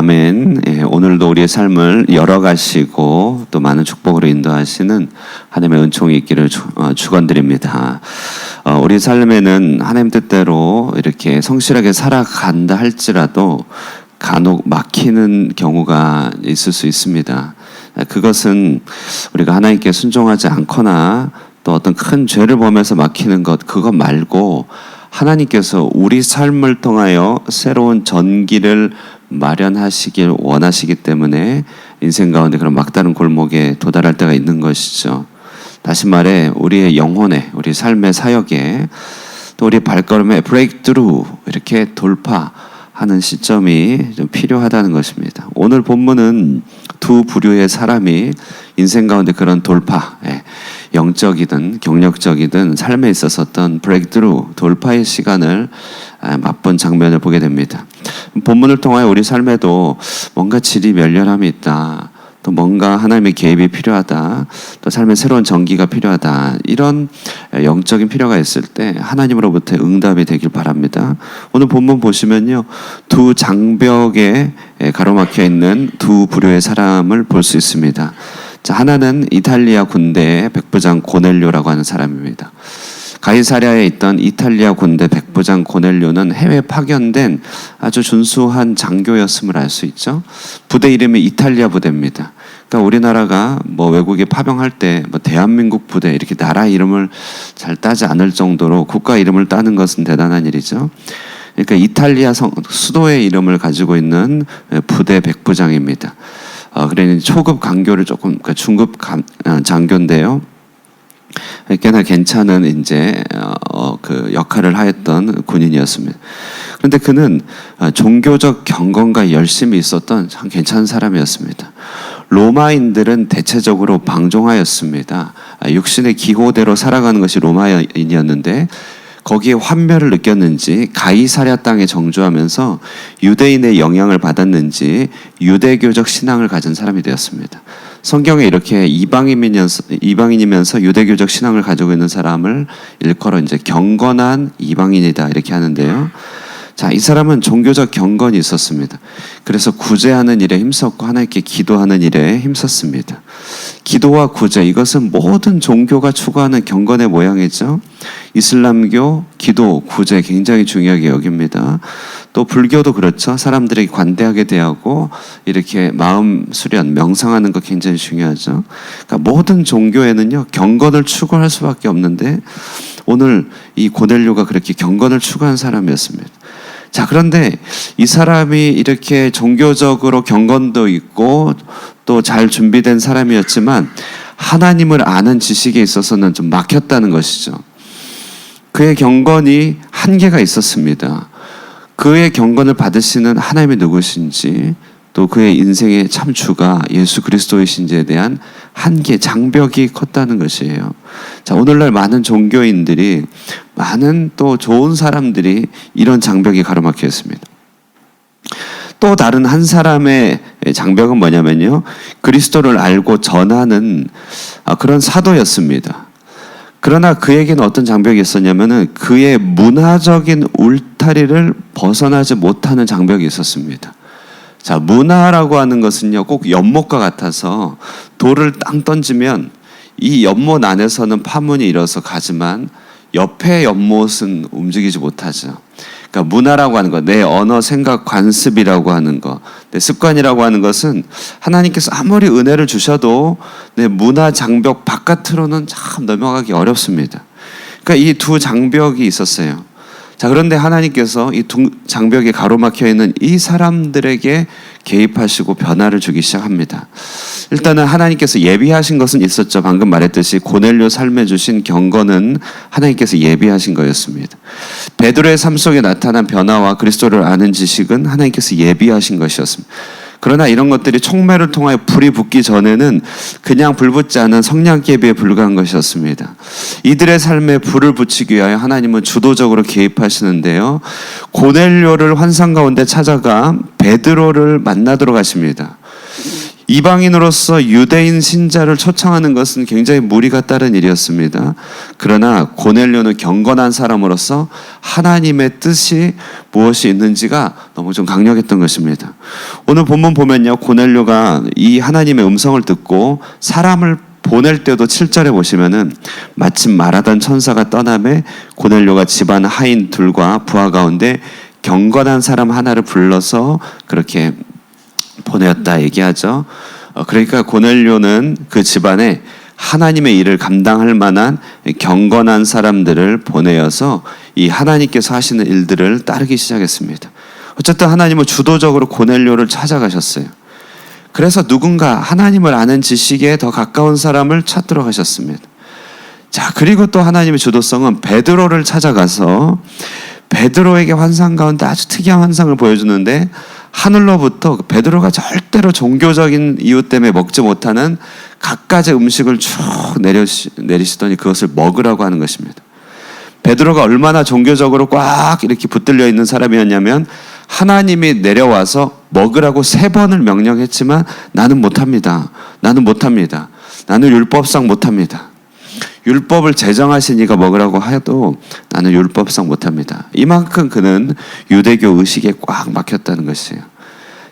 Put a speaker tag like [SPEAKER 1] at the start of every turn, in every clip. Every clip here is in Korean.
[SPEAKER 1] 아멘. 오늘도 우리의 삶을 열어가시고 또 많은 축복으로 인도하시는 하나님의 은총이 있기를 축원드립니다. 우리 삶에는 하나님 뜻대로 이렇게 성실하게 살아간다 할지라도 간혹 막히는 경우가 있을 수 있습니다. 그것은 우리가 하나님께 순종하지 않거나 또 어떤 큰 죄를 범해서 막히는 것, 그것 말고 하나님께서 우리 삶을 통하여 새로운 전기를 마련하시길 원하시기 때문에 인생 가운데 그런 막다른 골목에 도달할 때가 있는 것이죠. 다시 말해 우리의 영혼에, 우리 삶의 사역에, 또 우리 발걸음에 브레이크트루, 이렇게 돌파하는 시점이 좀 필요하다는 것입니다. 오늘 본문은 두 부류의 사람이 인생 가운데 그런 돌파, 영적이든 경력적이든 삶에 있어서 어떤 브레이크트루, 돌파의 시간을 맛본 장면을 보게 됩니다. 본문을 통하여 우리 삶에도 뭔가 질이 멸렬함이 있다, 또 뭔가 하나님의 개입이 필요하다, 또 삶에 새로운 전기가 필요하다, 이런 영적인 필요가 있을 때 하나님으로부터 응답이 되길 바랍니다. 오늘 본문 보시면요, 두 장벽에 가로막혀 있는 두 부류의 사람을 볼 수 있습니다. 자, 하나는 이탈리아 군대의 백부장 고넬료라고 하는 사람입니다. 가이사랴에 있던 이탈리아 군대 백부장 고넬료는 해외 파견된 아주 준수한 장교였음을 알 수 있죠. 부대 이름이 이탈리아 부대입니다. 그러니까 우리나라가 외국에 파병할 때 대한민국 부대 이렇게 나라 이름을 잘 따지 않을 정도로 국가 이름을 따는 것은 대단한 일이죠. 그러니까 이탈리아 수도의 이름을 가지고 있는 부대 백부장입니다. 그러니 초급 강교를 그러니까 중급 장교인데요. 꽤나 괜찮은 그 역할을 하였던 군인이었습니다. 그런데 그는 종교적 경건과 열심이 있었던 참 괜찮은 사람이었습니다. 로마인들은 대체적으로 방종하였습니다. 육신의 기호대로 살아가는 것이 로마인이었는데 거기에 환멸을 느꼈는지 가이사랴 땅에 정주하면서 유대인의 영향을 받았는지 유대교적 신앙을 가진 사람이 되었습니다. 성경에 이렇게 이방인이면서 유대교적 신앙을 가지고 있는 사람을 일컬어 경건한 이방인이다 이렇게 하는데요. 자, 이 사람은 종교적 경건이 있었습니다. 그래서 구제하는 일에 힘썼고 하나님께 기도하는 일에 힘썼습니다. 기도와 구제, 이것은 모든 종교가 추구하는 경건의 모양이죠. 이슬람교, 기도, 구제 굉장히 중요하게 여깁니다. 또 불교도 그렇죠. 사람들에게 관대하게 대하고 이렇게 마음 수련, 명상하는 거 굉장히 중요하죠. 그러니까 모든 종교에는요, 경건을 추구할 수밖에 없는데 오늘 이 고넬료가 그렇게 경건을 추구한 사람이었습니다. 자, 그런데 이 사람이 이렇게 종교적으로 경건도 있고 또 잘 준비된 사람이었지만 하나님을 아는 지식에 있어서는 좀 막혔다는 것이죠. 그의 경건이 한계가 있었습니다. 그의 경건을 받으시는 하나님이 누구신지, 또 그의 인생의 참 주가 예수 그리스도이신지에 대한 한계, 장벽이 컸다는 것이에요. 자, 오늘날 많은 종교인들이, 많은 또 좋은 사람들이 이런 장벽이 가로막혀 있습니다. 또 다른 한 사람의 장벽은 뭐냐면요, 그리스도를 알고 전하는 그런 사도였습니다. 그러나 그에게는 어떤 장벽이 있었냐면은 그의 문화적인 울타리를 벗어나지 못하는 장벽이 있었습니다. 자, 문화라고 하는 것은요, 꼭 연못과 같아서 돌을 땅 던지면 이 연못 안에서는 파문이 일어서 가지만 옆에 연못은 움직이지 못하죠. 그러니까 문화라고 하는 것, 내 언어, 생각, 관습이라고 하는 것, 내 습관이라고 하는 것은 하나님께서 아무리 은혜를 주셔도 내 문화 장벽 바깥으로는 참 넘어가기 어렵습니다. 그러니까 이 두 장벽이 있었어요. 자, 그런데 하나님께서 이 두 장벽에 가로막혀 있는 이 사람들에게 개입하시고 변화를 주기 시작합니다. 일단은 하나님께서 예비하신 것은 있었죠. 방금 말했듯이 고넬료 삶에 주신 경건은 하나님께서 예비하신 거였습니다. 베드로의 삶 속에 나타난 변화와 그리스도를 아는 지식은 하나님께서 예비하신 것이었습니다. 그러나 이런 것들이 촉매를 통하여 불이 붙기 전에는 그냥 불 붙지 않은 성냥개비에 불과한 것이었습니다. 이들의 삶에 불을 붙이기 위하여 하나님은 주도적으로 개입하시는데요, 고넬료를 환상 가운데 찾아가 베드로를 만나도록 하십니다. 이방인으로서 유대인 신자를 초청하는 것은 굉장히 무리가 따른 일이었습니다. 그러나 고넬료는 경건한 사람으로서 하나님의 뜻이 무엇이 있는지가 너무 좀 강력했던 것입니다. 오늘 본문 보면요, 고넬료가 이 하나님의 음성을 듣고 사람을 보낼 때도 7절에 보시면은 마침 말하던 천사가 떠남에 고넬료가 집안 하인 둘과 부하 가운데 경건한 사람 하나를 불러서 그렇게 보내었다 얘기하죠. 그러니까 고넬료는 그 집안에 하나님의 일을 감당할 만한 경건한 사람들을 보내어서 이 하나님께서 하시는 일들을 따르기 시작했습니다. 어쨌든 하나님은 주도적으로 고넬료를 찾아가셨어요. 그래서 누군가 하나님을 아는 지식에 더 가까운 사람을 찾도록 하셨습니다. 자, 그리고 또 하나님의 주도성은 베드로를 찾아가서 베드로에게 환상 가운데 아주 특이한 환상을 보여주는데, 하늘로부터 베드로가 절대로 종교적인 이유 때문에 먹지 못하는 갖가지 음식을 쭉 내리시더니 그것을 먹으라고 하는 것입니다. 베드로가 얼마나 종교적으로 꽉 이렇게 붙들려 있는 사람이었냐면, 하나님이 내려와서 먹으라고 3번을 명령했지만 나는 못합니다. 나는 못합니다. 나는 율법상 못합니다. 율법을 제정하신 이가 먹으라고 해도 나는 율법상 못합니다. 이만큼 그는 유대교 의식에 꽉 막혔다는 것이에요.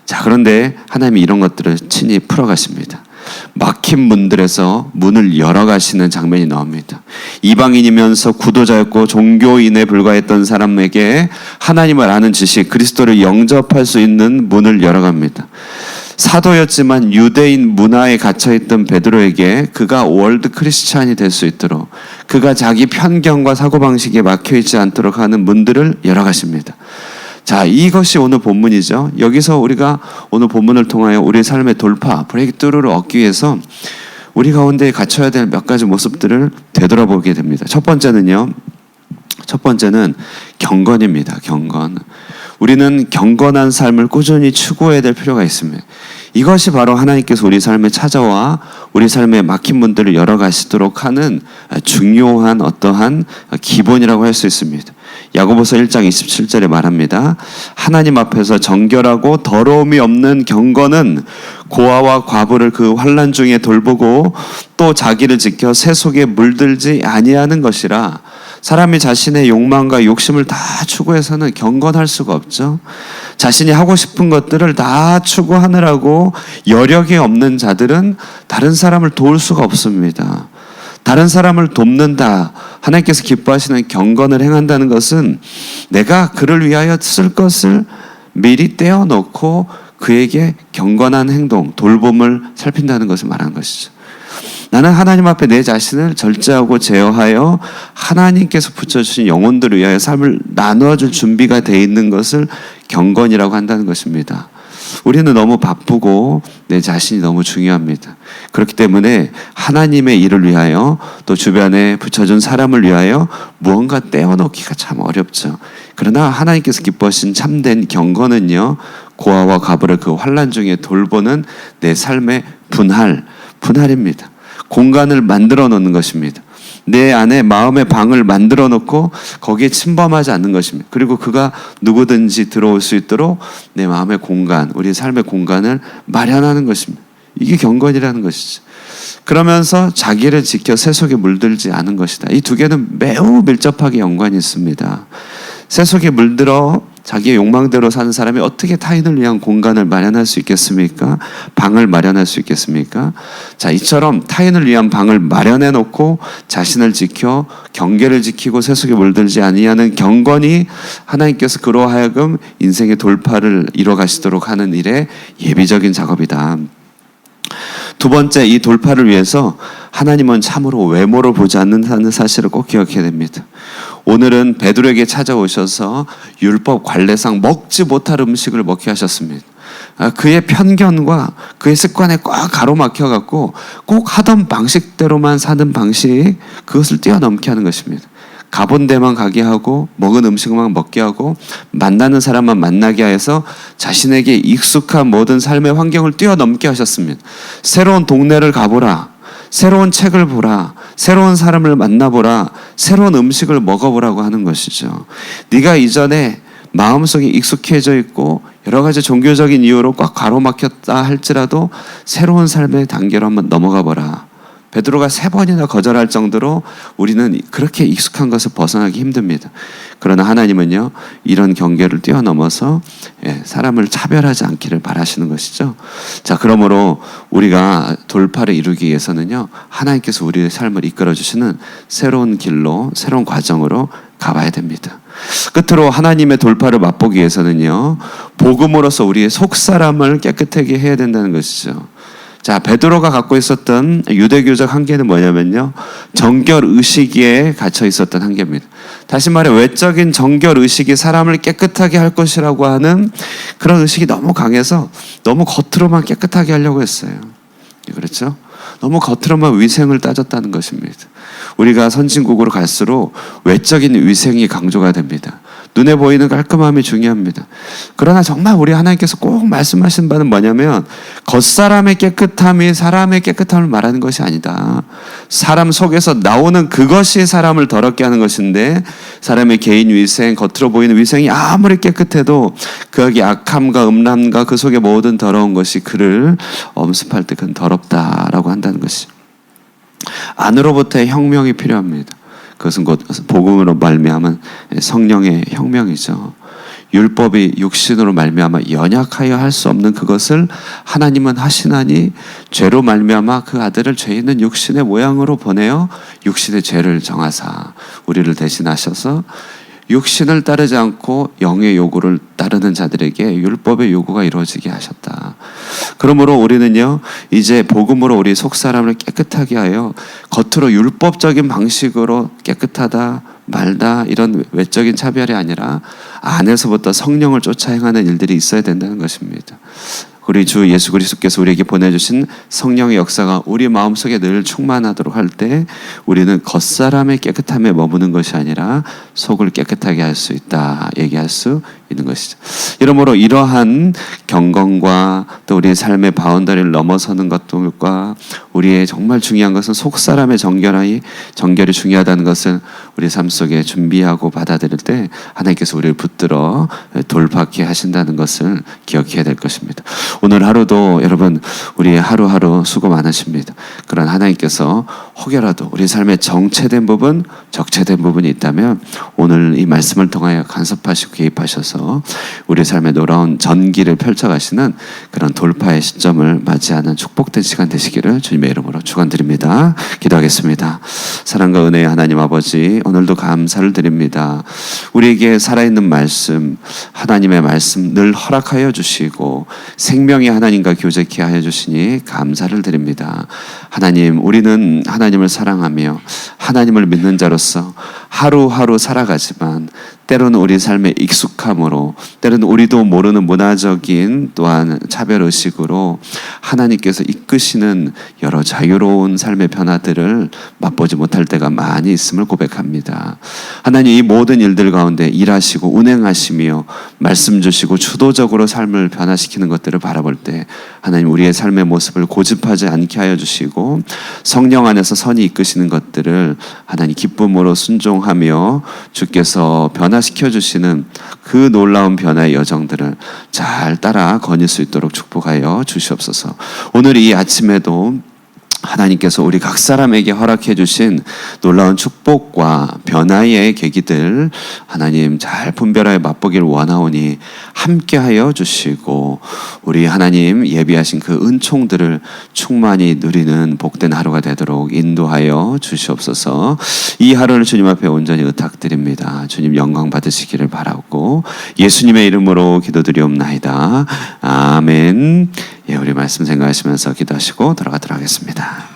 [SPEAKER 1] 자, 그런데 하나님이 이런 것들을 친히 풀어가십니다. 막힌 문들에서 문을 열어가시는 장면이 나옵니다. 이방인이면서 구도자였고 종교인에 불과했던 사람에게 하나님을 아는 지식, 그리스도를 영접할 수 있는 문을 열어갑니다. 사도였지만 유대인 문화에 갇혀있던 베드로에게 그가 월드 크리스찬이 될 수 있도록, 그가 자기 편견과 사고방식에 막혀있지 않도록 하는 문들을 열어가십니다. 자, 이것이 오늘 본문이죠. 여기서 우리가 오늘 본문을 통하여 우리의 삶의 돌파, 브레이크트루를 얻기 위해서 우리 가운데 갖춰야 될 몇 가지 모습들을 되돌아보게 됩니다. 첫 번째는 경건입니다. 경건. 우리는 경건한 삶을 꾸준히 추구해야 될 필요가 있습니다. 이것이 바로 하나님께서 우리 삶에 찾아와 우리 삶의 막힌 문들을 열어가시도록 하는 중요한 어떠한 기본이라고 할 수 있습니다. 야고보서 1장 27절에 말합니다. 하나님 앞에서 정결하고 더러움이 없는 경건은 고아와 과부를 그 환난 중에 돌보고 또 자기를 지켜 새 속에 물들지 아니하는 것이라. 사람이 자신의 욕망과 욕심을 다 추구해서는 경건할 수가 없죠. 자신이 하고 싶은 것들을 다 추구하느라고 여력이 없는 자들은 다른 사람을 도울 수가 없습니다. 다른 사람을 돕는다, 하나님께서 기뻐하시는 경건을 행한다는 것은 내가 그를 위하여 쓸 것을 미리 떼어놓고 그에게 경건한 행동, 돌봄을 살핀다는 것을 말하는 것이죠. 나는 하나님 앞에 내 자신을 절제하고 제어하여 하나님께서 붙여주신 영혼들을 위하여 삶을 나누어줄 준비가 되어 있는 것을 경건이라고 한다는 것입니다. 우리는 너무 바쁘고 내 자신이 너무 중요합니다. 그렇기 때문에 하나님의 일을 위하여 또 주변에 붙여준 사람을 위하여 무언가 떼어놓기가 참 어렵죠. 그러나 하나님께서 기뻐하신 참된 경건은요, 고아와 과부를 그 환난 중에 돌보는 내 삶의 분할입니다. 공간을 만들어 놓는 것입니다. 내 안에 마음의 방을 만들어 놓고 거기에 침범하지 않는 것입니다. 그리고 그가 누구든지 들어올 수 있도록 내 마음의 공간, 우리 삶의 공간을 마련하는 것입니다. 이게 경건이라는 것이죠. 그러면서 자기를 지켜 새 속에 물들지 않은 것이다. 이 두 개는 매우 밀접하게 연관이 있습니다. 새 속에 물들어 자기의 욕망대로 사는 사람이 어떻게 타인을 위한 공간을 마련할 수 있겠습니까? 방을 마련할 수 있겠습니까? 자, 이처럼 타인을 위한 방을 마련해 놓고 자신을 지켜 경계를 지키고 새 속에 물들지 아니하는 경건이 하나님께서 그로 하여금 인생의 돌파를 이뤄 가시도록 하는 일의 예비적인 작업이다. 두 번째, 이 돌파를 위해서 하나님은 참으로 외모를 보지 않는다는 사실을 꼭 기억해야 됩니다. 오늘은 베드로에게 찾아오셔서 율법 관례상 먹지 못할 음식을 먹게 하셨습니다. 그의 편견과 그의 습관에 꽉 가로막혀갖고 꼭 하던 방식대로만 사는 방식, 그것을 뛰어넘게 하는 것입니다. 가본 데만 가게 하고 먹은 음식만 먹게 하고 만나는 사람만 만나게 해서 자신에게 익숙한 모든 삶의 환경을 뛰어넘게 하셨습니다. 새로운 동네를 가보라, 새로운 책을 보라, 새로운 사람을 만나보라, 새로운 음식을 먹어보라고 하는 것이죠. 네가 이전에 마음속에 익숙해져 있고 여러 가지 종교적인 이유로 꽉 가로막혔다 할지라도 새로운 삶의 단계로 한번 넘어가 보라. 베드로가 3번이나 거절할 정도로 우리는 그렇게 익숙한 것을 벗어나기 힘듭니다. 그러나 하나님은요, 이런 경계를 뛰어넘어서 사람을 차별하지 않기를 바라시는 것이죠. 자, 그러므로 우리가 돌파를 이루기 위해서는요, 하나님께서 우리의 삶을 이끌어주시는 새로운 길로, 새로운 과정으로 가봐야 됩니다. 끝으로 하나님의 돌파를 맛보기 위해서는요, 복음으로서 우리의 속사람을 깨끗하게 해야 된다는 것이죠. 자, 베드로가 갖고 있었던 유대교적 한계는 뭐냐면요, 정결 의식에 갇혀 있었던 한계입니다. 다시 말해 외적인 정결 의식이 사람을 깨끗하게 할 것이라고 하는 그런 의식이 너무 강해서 너무 겉으로만 깨끗하게 하려고 했어요. 그렇죠? 너무 겉으로만 위생을 따졌다는 것입니다. 우리가 선진국으로 갈수록 외적인 위생이 강조가 됩니다. 눈에 보이는 깔끔함이 중요합니다. 그러나 정말 우리 하나님께서 꼭 말씀하신 바는 뭐냐면 겉사람의 깨끗함이 사람의 깨끗함을 말하는 것이 아니다. 사람 속에서 나오는 그것이 사람을 더럽게 하는 것인데, 사람의 개인 위생, 겉으로 보이는 위생이 아무리 깨끗해도 그에게 악함과 음란과 그 속에 모든 더러운 것이 그를 엄습할 때 그건 더럽다라고 한다는 것이죠. 안으로부터의 혁명이 필요합니다. 그것은 곧 복음으로 말미암은 성령의 혁명이죠. 율법이 육신으로 말미암아 연약하여 할 수 없는 그것을 하나님은 하시나니 죄로 말미암아 그 아들을 죄 있는 육신의 모양으로 보내어 육신의 죄를 정하사 우리를 대신하셔서 육신을 따르지 않고 영의 요구를 따르는 자들에게 율법의 요구가 이루어지게 하셨다. 그러므로 우리는요, 이제 복음으로 우리 속사람을 깨끗하게 하여 겉으로 율법적인 방식으로 깨끗하다 말다 이런 외적인 차별이 아니라 안에서부터 성령을 쫓아 행하는 일들이 있어야 된다는 것입니다. 우리 주 예수 그리스도께서 우리에게 보내주신 성령의 역사가 우리 마음속에 늘 충만하도록 할 때 우리는 겉사람의 깨끗함에 머무는 것이 아니라 속을 깨끗하게 할 수 있다 얘기할 수 있는 것이죠. 이러므로 이러한 경건과 또 우리의 삶의 바운더리를 넘어서는 것들과 우리의 정말 중요한 것은 속사람의 정결이 중요하다는 것을 우리 삶 속에 준비하고 받아들일 때 하나님께서 우리를 붙들어 돌파케 하신다는 것을 기억해야 될 것입니다. 오늘 하루도 여러분 우리 하루하루 수고 많으십니다. 그런 하나님께서 혹여라도 우리 삶에 정체된 부분, 적체된 부분이 있다면 오늘 이 말씀을 통하여 간섭하시고 개입하셔서 우리 삶에 놀라운 전기를 펼쳐가시는 그런 돌파의 시점을 맞이하는 축복된 시간 되시기를 주님의 이름으로 축원드립니다. 기도하겠습니다. 사랑과 은혜의 하나님 아버지, 오늘도 감사를 드립니다. 우리에게 살아있는 말씀, 하나님의 말씀 늘 허락하여 주시고 생명의 하나님과 교제케 하여 주시니 감사를 드립니다. 하나님, 우리는 하나님을 사랑하며 하나님을 믿는 자로서 하루하루 살아가지만 때로는 우리 삶의 익숙함으로, 때로는 우리도 모르는 문화적인 또한 차별의식으로 하나님께서 이끄시는 여러 자유로운 삶의 변화들을 맛보지 못할 때가 많이 있음을 고백합니다. 하나님, 이 모든 일들 가운데 일하시고 운행하시며 말씀 주시고 주도적으로 삶을 변화시키는 것들을 바라볼 때 하나님, 우리의 삶의 모습을 고집하지 않게 하여 주시고 성령 안에서 선이 이끄시는 것들을 하나님 기쁨으로 순종하며 주께서 변화시켜 주시는 그 놀라운 변화의 여정들을 잘 따라 거닐 수 있도록 축복하여 주시옵소서. 오늘 이 아침에도 하나님께서 우리 각 사람에게 허락해 주신 놀라운 축복과 변화의 계기들 하나님 잘 분별하여 맛보기를 원하오니 함께하여 주시고 우리 하나님 예비하신 그 은총들을 충만히 누리는 복된 하루가 되도록 인도하여 주시옵소서. 이 하루를 주님 앞에 온전히 의탁드립니다. 주님 영광 받으시기를 바라고 예수님의 이름으로 기도드리옵나이다. 아멘. 예, 우리 말씀 생각하시면서 기도하시고 돌아가도록 하겠습니다.